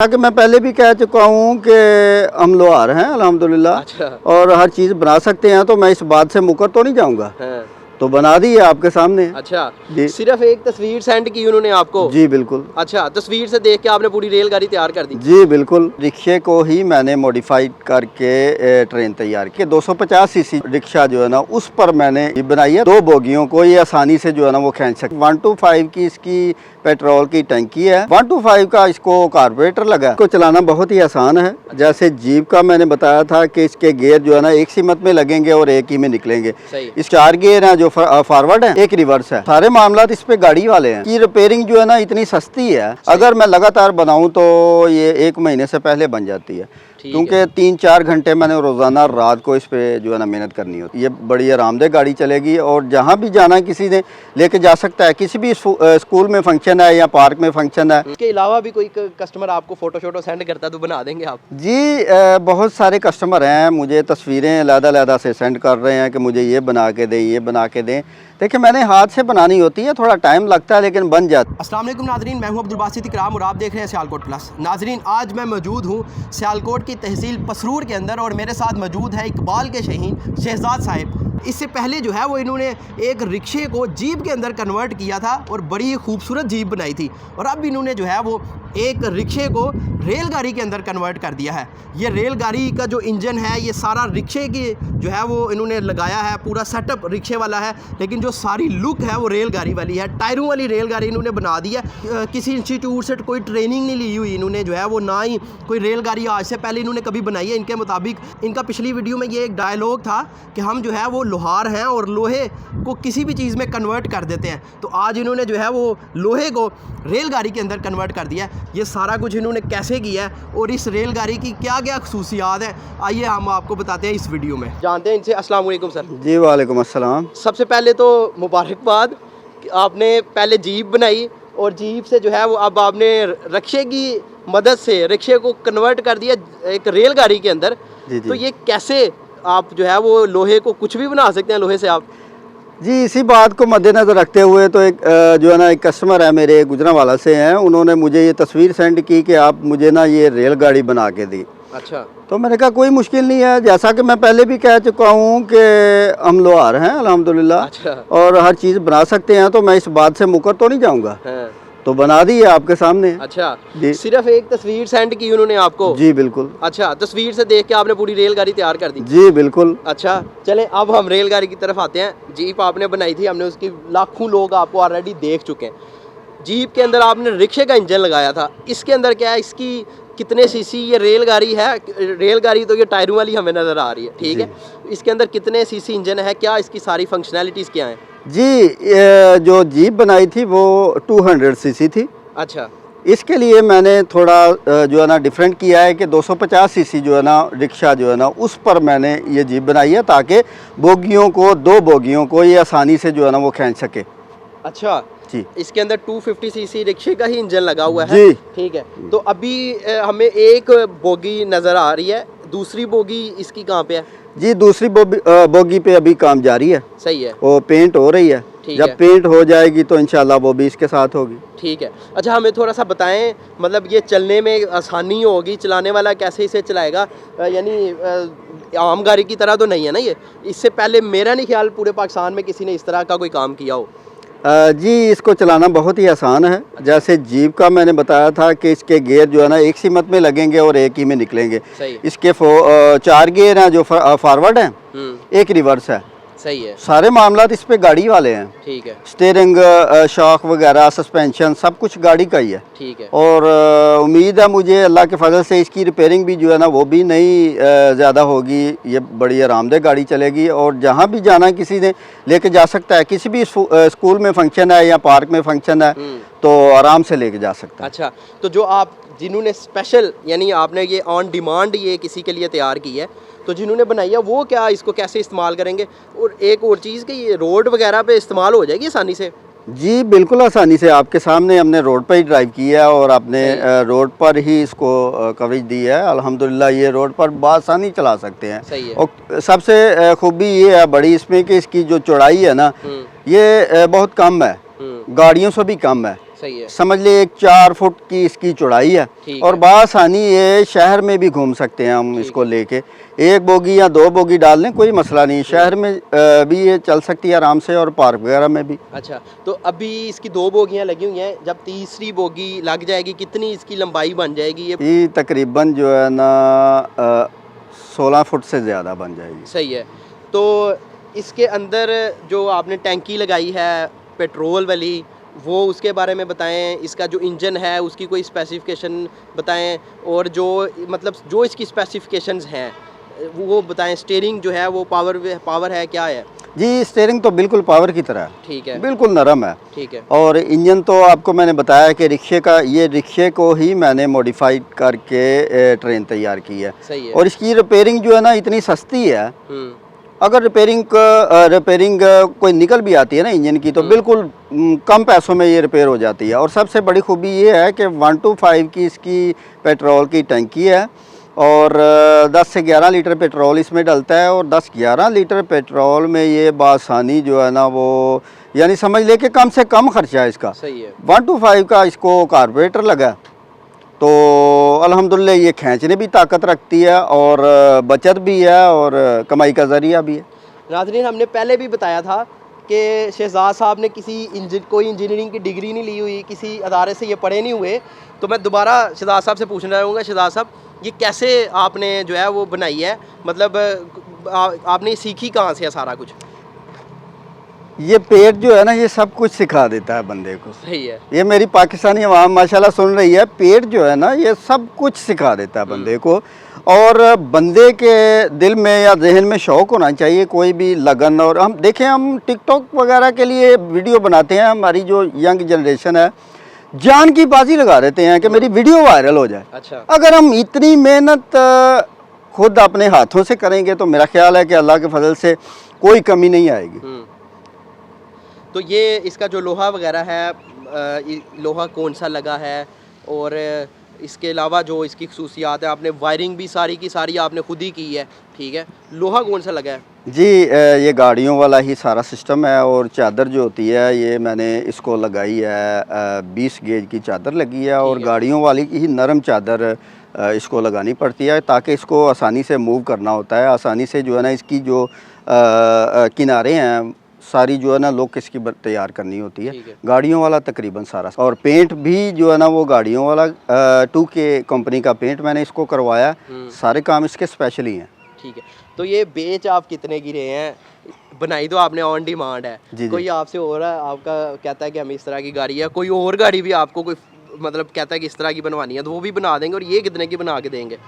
कि मैं पहले भी कह चुका हूँ कि हम लोहार हैं अल्हम्दुलिल्लाह। अच्छा। और हर चीज़ बना सकते हैं, तो मैं इस बात से मुकर तो नहीं जाऊँगा। हाँ। तो बना दी है आपके सामने। अच्छा, जी सिर्फ एक तस्वीर सेंड की उन्होंने आपको? जी बिल्कुल। अच्छा, तस्वीर से देख के आपने पूरी रेलगाड़ी तैयार कर दी? जी बिल्कुल। रिक्शे को ही मैंने मॉडिफाइड करके ट्रेन तैयार की। 250 सीसी रिक्शा जो है ना, उस पर मैंने ये बनाई है। 2 बोगियों को ये आसानी से जो है ना वो खींच सकते। 125 की इसकी पेट्रोल की टंकी है। 125 का इसको कार्बोरेटर लगा। इसको चलाना बहुत ही आसान है। जैसे जीप का मैंने बताया था कि इसके गियर जो है ना एक सीमत में लगेंगे और एक ही में निकलेंगे। इस 4 गियर हैं जो फॉरवर्ड है, एक रिवर्स है। सारे मामला इस पे गाड़ी वाले हैं कि रिपेयरिंग जो है ना इतनी सस्ती है। अगर मैं लगातार बनाऊं तो ये 1 महीने से पहले बन जाती है, क्योंकि 3-4 घंटे मैंने रोज़ाना रात को इस पे जो है ना मेहनत करनी होती है। ये बड़ी आरामदेह गाड़ी चलेगी और जहाँ भी जाना किसी ने लेके जा सकता है। किसी भी स्कूल में फंक्शन है या पार्क में फंक्शन है। इसके अलावा भी कोई कस्टमर आपको फोटो शोटो सेंड करता है तो बना देंगे आप? जी बहुत सारे कस्टमर हैं, मुझे तस्वीरें अलग-अलग से सेंड कर रहे हैं कि मुझे ये बना के दें, ये बना के दें। देखिए मैंने हाथ से बनानी होती है, थोड़ा टाइम लगता है लेकिन बन जाता है। अस्सलाम वालेकुम नाज़रीन, मैं हूं अब्दुल बासित इकराम और आप देख रहे हैं सियालकोट प्लस। नाज़रीन, आज मैं मौजूद हूं सियालकोट की तहसील पसरूर के अंदर और मेरे साथ मौजूद है इकबाल के शहीन शहजाद साहिब। इससे पहले जो है वो इन्होंने एक रिक्शे को जीप के अंदर कन्वर्ट किया था और बड़ी खूबसूरत जीप बनाई थी, और अब इन्होंने जो है वो एक रिक्शे को रेलगाड़ी के अंदर कन्वर्ट कर दिया है। ये रेलगाड़ी का जो इंजन है ये सारा रिक्शे की जो है वो इन्होंने लगाया है, पूरा सेटअप रिक्शे वाला है, लेकिन जो सारी लुक है वो रेलगाड़ी वाली है। टायरों वाली रेलगाड़ी इन्होंने बना दी है। किसी इंस्टीट्यूट से कोई ट्रेनिंग नहीं ली हुई इन्होंने जो है वो, ना ही कोई रेलगाड़ी आज से पहले इन्होंने कभी बनाई है। इनके मुताबिक इनका पिछली वीडियो में ये एक डायलॉग था कि हम जो है वो लोहार हैं और लोहे को किसी भी चीज़ में कन्वर्ट कर देते हैं। तो आज इन्होंने जो है वो लोहे को रेलगाड़ी के अंदर कन्वर्ट कर दिया है। ये सारा कुछ इन्होंने कैसे किया है और इस रेलगाड़ी की क्या क्या खसूसियात है, आइए हम आपको बताते हैं इस वीडियो में। जानते हैं इनसे। अस्सलाम वालेकुम सर। जी वालेकुम अस्सलाम। सबसे पहले तो मुबारकबाद, आपने पहले जीप बनाई और जीप से जो है वो अब आपने रिक्शे की मदद से रिक्शे को कन्वर्ट कर दिया एक रेलगाड़ी के अंदर। जी जी। तो ये कैसे आप जो है वो लोहे को कुछ भी बना सकते हैं लोहे से आप? जी इसी बात को मद्देनज़र रखते हुए तो एक जो है ना एक कस्टमर है मेरे गुजरांवाला से हैं, उन्होंने मुझे ये तस्वीर सेंड की कि आप मुझे ना ये रेलगाड़ी बना के दी। अच्छा। तो मैंने कहा कोई मुश्किल नहीं है। जैसा कि मैं पहले भी कह चुका हूँ कि हम लोहार हैं अल्हम्दुलिल्लाह। अच्छा। और हर चीज़ बना सकते हैं, तो मैं इस बात से मुकर तो नहीं जाऊँगा। हाँ। तो बना दी है आपके सामने। अच्छा, जी सिर्फ एक तस्वीर सेंड की उन्होंने आपको? जी बिल्कुल। अच्छा, तस्वीर से देख के आपने पूरी रेलगाड़ी तैयार कर दी? जी बिल्कुल। अच्छा, चलें अब हम रेलगाड़ी की तरफ आते हैं। जीप आपने बनाई थी, हमने उसकी लाखों लोग आपको ऑलरेडी देख चुके हैं। जीप के अंदर आपने रिक्शे का इंजन लगाया था, इसके अंदर क्या है, इसकी कितने सीसी ये रेलगाड़ी है? रेलगाड़ी तो ये टायरों वाली हमें नज़र आ रही है, ठीक है। इसके अंदर कितने सीसी इंजन है, क्या इसकी सारी फंक्शनैलिटीज़ क्या हैं? जी जो जीप बनाई थी वो 200 सीसी थी। अच्छा। इसके लिए मैंने थोड़ा जो है ना डिफरेंट किया है कि 250 सीसी जो है ना रिक्शा जो है ना उस पर मैंने ये जीप बनाई है, ताकि बोगियों को 2 बोगियों को ये आसानी से जो है ना वो खींच सके। अच्छा जी। इसके अंदर 250 सीसी रिक्शे का ही इंजन लगा हुआ है। जी ठीक है। तो अभी हमें एक बोगी नज़र आ रही है, दूसरी बोगी इसकी कहाँ पे है? जी दूसरी बोगी पे अभी काम जारी है। सही है। वो पेंट हो रही है। जब पेंट हो जाएगी तो इंशाल्लाह वो भी इसके साथ होगी। ठीक है। अच्छा, हमें थोड़ा सा बताएं, मतलब ये चलने में आसानी होगी, चलाने वाला कैसे इसे चलाएगा? यानी आम गाड़ी की तरह तो नहीं है ना ये? इससे पहले मेरा नहीं ख्याल पूरे पाकिस्तान में किसी ने इस तरह का कोई काम किया हो। जी इसको चलाना बहुत ही आसान है। जैसे जीप का मैंने बताया था कि इसके गियर जो है ना एक सीमत में लगेंगे और एक ही में निकलेंगे। सही। इसके 4 गियर हैं जो फॉरवर्ड हैं, एक रिवर्स है। सही है। सारे मामला इस पे गाड़ी वाले हैं। ठीक है। स्टीयरिंग, शॉक वगैरह, सस्पेंशन सब कुछ गाड़ी का ही है। ठीक है। और उम्मीद है मुझे अल्लाह के फजल से इसकी रिपेयरिंग भी जो है ना वो भी नहीं ज़्यादा होगी। ये बड़ी आरामदेह गाड़ी चलेगी और जहाँ भी जाना किसी ने लेके जा सकता है। किसी भी स्कूल में फंक्शन है या पार्क में फंक्शन है तो आराम से लेके जा सकता है। अच्छा, तो जो आप जिन्होंने स्पेशल यानी आपने ये ऑन डिमांड ये किसी के लिए तैयार की है, तो जिन्होंने बनाई है वो क्या इसको कैसे इस्तेमाल करेंगे? और एक और चीज़ कि ये रोड वगैरह पे इस्तेमाल हो जाएगी आसानी से? जी बिल्कुल आसानी से। आपके सामने हमने रोड पर ही ड्राइव किया है और आपने रोड पर ही इसको कवरेज दी है। अल्हम्दुलिल्लाह ये रोड पर बआसानी चला सकते हैं। सही है। और सबसे खूबी ये है बड़ी इसमें कि इसकी जो चौड़ाई है ना ये बहुत कम है, गाड़ियों से भी कम है। सही है। समझ ले 4 फुट की इसकी चौड़ाई है ठीक और है। बासानी ये शहर में भी घूम सकते हैं हम इसको लेके। एक बोगी या 2 बोगी डाल लें कोई मसला नहीं, शहर में भी ये चल सकती है आराम से और पार्क वगैरह में भी। अच्छा, तो अभी इसकी 2 बोगियां लगी हुई हैं, जब तीसरी बोगी लग जाएगी कितनी इसकी लंबाई बन जाएगी ये तकरीबन जो है ना 16 फुट से ज़्यादा बन जाएगी। सही है। तो इसके अंदर जो आपने टैंकी लगाई है पेट्रोल वाली, वो उसके बारे में बताएं। इसका जो इंजन है उसकी कोई स्पेसिफिकेशन बताएं, और जो मतलब जो इसकी स्पेसिफिकेशंस हैं वो बताएं। स्टीयरिंग जो है वो पावर है क्या है? जी स्टीयरिंग तो बिल्कुल पावर की तरह है, ठीक है, बिल्कुल नरम है। ठीक है। और इंजन तो आपको मैंने बताया कि रिक्शे को ही मैंने मॉडिफाइड करके ट्रेन तैयार की है। सही है। और इसकी रिपेयरिंग जो है ना इतनी सस्ती है, अगर रिपेयरिंग कोई निकल भी आती है ना इंजन की तो बिल्कुल कम पैसों में ये रिपेयर हो जाती है। और सबसे बड़ी खूबी ये है कि 125 की इसकी पेट्रोल की टंकी है और 10 से 11 लीटर पेट्रोल इसमें डलता है। और 10-11 लीटर पेट्रोल में ये बासानी जो है ना वो यानी समझ ले कि कम से कम खर्चा है इसका। सही है। 125 का इसको कार्बोरेटर लगा तो अल्हम्दुलिल्लाह ये खींचने भी ताकत रखती है और बचत भी है और कमाई का ज़रिया भी है। नाज़रीन, हमने पहले भी बताया था कि शहजाद साहब ने कोई इंजीनियरिंग की डिग्री नहीं ली हुई, किसी अदारे से ये पढ़े नहीं हुए। तो मैं दोबारा शहजाद साहब से पूछना चाहूँगा, शहजाद साहब ये कैसे आपने जो है वो बनाई है, मतलब आपने सीखी कहाँ से है सारा कुछ? ये पेट जो है ना ये सब कुछ सिखा देता है बंदे को। सही है। ये मेरी पाकिस्तानी अवाम माशाल्लाह सुन रही है, पेट जो है ना ये सब कुछ सिखा देता है बंदे को। और बंदे के दिल में या जहन में शौक़ होना चाहिए, कोई भी लगन। और हम देखें, हम टिकटॉक वगैरह के लिए वीडियो बनाते हैं, हमारी जो यंग जनरेशन है जान की बाजी लगा देते हैं कि मेरी वीडियो वायरल हो जाए। अच्छा। अगर हम इतनी मेहनत खुद अपने हाथों से करेंगे तो मेरा ख्याल है कि अल्लाह के फजल से कोई कमी नहीं आएगी। तो ये इसका जो लोहा वगैरह है, लोहा कौन सा लगा है, और इसके अलावा जो इसकी खसूसियात है, आपने वायरिंग भी सारी की सारी आपने खुद ही की है, ठीक है। लोहा कौन सा लगा है? जी ये गाड़ियों वाला ही सारा सिस्टम है। और चादर जो होती है ये मैंने इसको लगाई है 20 गेज की चादर लगी है और गाड़ियों वाली की ही नरम चादर इसको लगानी पड़ती है ताकि इसको आसानी से मूव करना होता है। आसानी से जो है ना इसकी जो किनारे हैं सारी जो है ना लोग इसकी तैयार करनी होती है। गाड़ियों वाला तकरीबन सारा, और पेंट भी जो है ना वो गाड़ियों वाला 2K कंपनी का पेंट मैंने इसको करवाया। सारे काम इसके स्पेशल ही हैं। ठीक है। तो ये बेच आप कितने की रहे हैं? बनाई तो आपने ऑन डिमांड है। जी, कोई आपसे और आपका कहता है कि हमें इस तरह की गाड़ी है, कोई और गाड़ी भी आपको कोई मतलब कहता है कि इस तरह की बनवानी है तो वो भी बना देंगे? और ये कितने की बना के देंगे?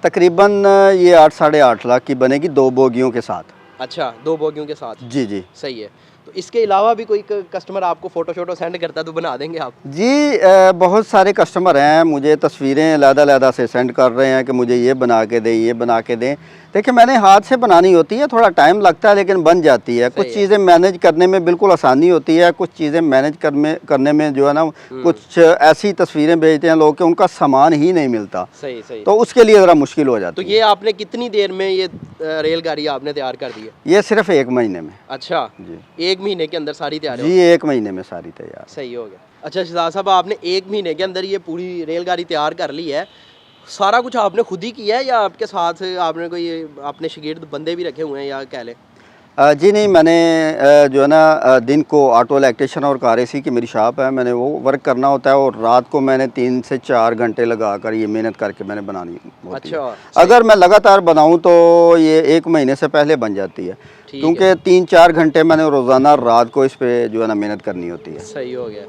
तकरीबन ये 8-8.5 लाख की बनेगी 2 बोगियों के साथ। अच्छा, 2 बोगियों के साथ? जी जी, सही है। तो इसके अलावा भी कोई कस्टमर आपको फ़ोटो शोटो सेंड करता है तो बना देंगे आप? जी बहुत सारे कस्टमर हैं, मुझे तस्वीरें अलग-अलग से सेंड कर रहे हैं कि मुझे ये बना के दें, ये बना के दें। देखिए मैंने हाथ से बनानी होती है, थोड़ा टाइम लगता है लेकिन बन जाती है। कुछ चीज़ें मैनेज करने में बिल्कुल आसानी होती है, कुछ चीज़ें मैनेज करने में जो है ना कुछ ऐसी तस्वीरें भेजते हैं लोग कि उनका सामान ही नहीं मिलता। सही सही। तो उसके लिए ज़रा मुश्किल हो जाती है। तो ये आपने कितनी देर में ये रेलगाड़ी आपने तैयार कर दी है? ये सिर्फ 1 महीने में। अच्छा जी, 1 महीने के अंदर सारी तैयार? जी 1 महीने में सारी तैयार। सही हो गया। अच्छा शहजाद साहब, आपने 1 महीने के अंदर ये पूरी रेलगाड़ी तैयार कर ली है, सारा कुछ आपने खुद ही किया है या आपके साथ आपने कोई अपने शागिर्द बंदे भी रखे हुए हैं या कह लें? जी नहीं, मैंने जो है ना दिन को ऑटो इलेक्ट्रिशियन और कार एसी की मेरी शॉप है, मैंने वो वर्क करना होता है और रात को मैंने 3 से 4 घंटे लगाकर ये मेहनत करके मैंने बनानी होती है। अगर मैं लगातार बनाऊं तो ये 1 महीने से पहले बन जाती है, क्योंकि 3-4 घंटे मैंने रोज़ाना रात को इस पे जो है ना मेहनत करनी होती है। सही हो गया,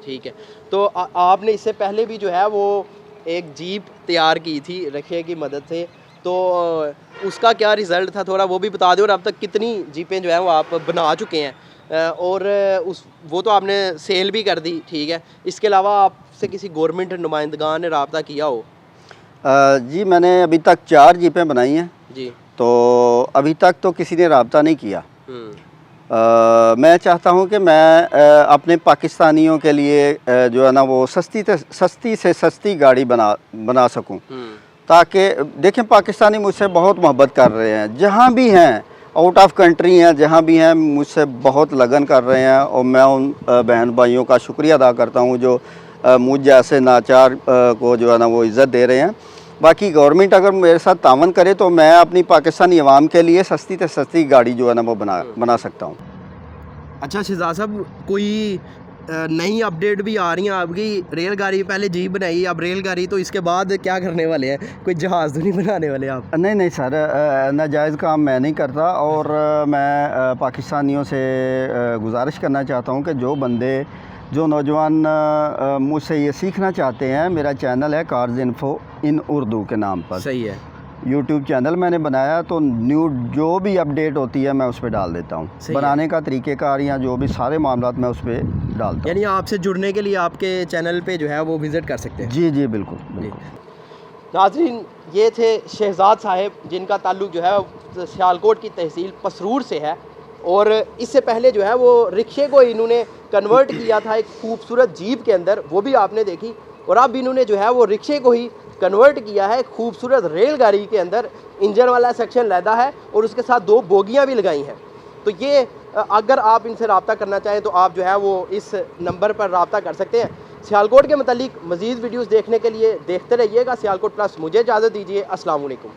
ठीक है। तो आपने इससे पहले भी जो है वो एक जीप तैयार की थी रखे की मदद से, तो उसका क्या रिज़ल्ट था थोड़ा वो भी बता दें। और अब तक कितनी जीपें जो है वो आप बना चुके हैं और वो तो आपने सेल भी कर दी, ठीक है। इसके अलावा आपसे किसी गवर्नमेंट नुमाइंदगान ने रब्ता किया हो? जी मैंने अभी तक 4 जीपें बनाई हैं जी, तो अभी तक तो किसी ने रब्ता नहीं किया। मैं चाहता हूं कि मैं अपने पाकिस्तानियों के लिए जो है ना वो सस्ती से सस्ती गाड़ी बना सकूं, ताकि देखें पाकिस्तानी मुझसे बहुत मोहब्बत कर रहे हैं, जहां भी हैं आउट ऑफ कंट्री हैं, जहाँ भी हैं मुझसे बहुत लगन कर रहे हैं और मैं उन बहन भाइयों का शुक्रिया अदा करता हूँ जो मुझ जैसे नाचार को जो है ना वो इज़्ज़त दे रहे हैं। बाकी गवर्नमेंट अगर मेरे साथ तावन करे तो मैं अपनी पाकिस्तानी अवाम के लिए सस्ती से सस्ती गाड़ी जो है ना वो बना सकता हूँ। अच्छा शहजाद साहब, कोई नई अपडेट भी आ रही हैं आपकी? रेलगाड़ी पहले जीप बनाई, अब रेलगाड़ी, तो इसके बाद क्या करने वाले हैं? कोई जहाज़ तो नहीं बनाने वाले आप? नहीं नहीं सर, नाजायज़ काम मैं नहीं करता और मैं पाकिस्तानियों से गुजारिश करना चाहता हूँ कि जो नौजवान मुझसे ये सीखना चाहते हैं, मेरा चैनल है कार्स इन्फो इन उर्दू के नाम पर। सही है। यूट्यूब चैनल मैंने बनाया, तो न्यू जो भी अपडेट होती है मैं उस पर डाल देता हूँ। बनाने का तरीक़ेकार या जो भी सारे मामलात मैं उस पर डालता हूँ। यानी आपसे जुड़ने के लिए आपके चैनल पे जो है वो विज़िट कर सकते हैं? जी जी बिल्कुल बिल्कुल। नाज़रीन, ये थे शहजाद साहब जिनका ताल्लुक़ जो है सियालकोट की तहसील पसरूर से है, और इससे पहले जो है वो रिक्शे को इन्होंने कन्वर्ट किया था एक खूबसूरत जीप के अंदर, वो भी आपने देखी, और अब इन्होंने जो है वो रिक्शे को ही कन्वर्ट किया है खूबसूरत रेलगाड़ी के अंदर। इंजन वाला सेक्शन लैदा है और उसके साथ 2 बोगियां भी लगाई हैं। तो ये अगर आप इनसे रब्ता करना चाहें तो आप जो है वो इस नंबर पर रब्ता कर सकते हैं। सियालकोट के मतलब मज़ीद वीडियोज़ देखने के लिए देखते रहिएगा सियालकोट प्लस। मुझे इजाज़त दीजिए, अस्सलाम वालेकुम।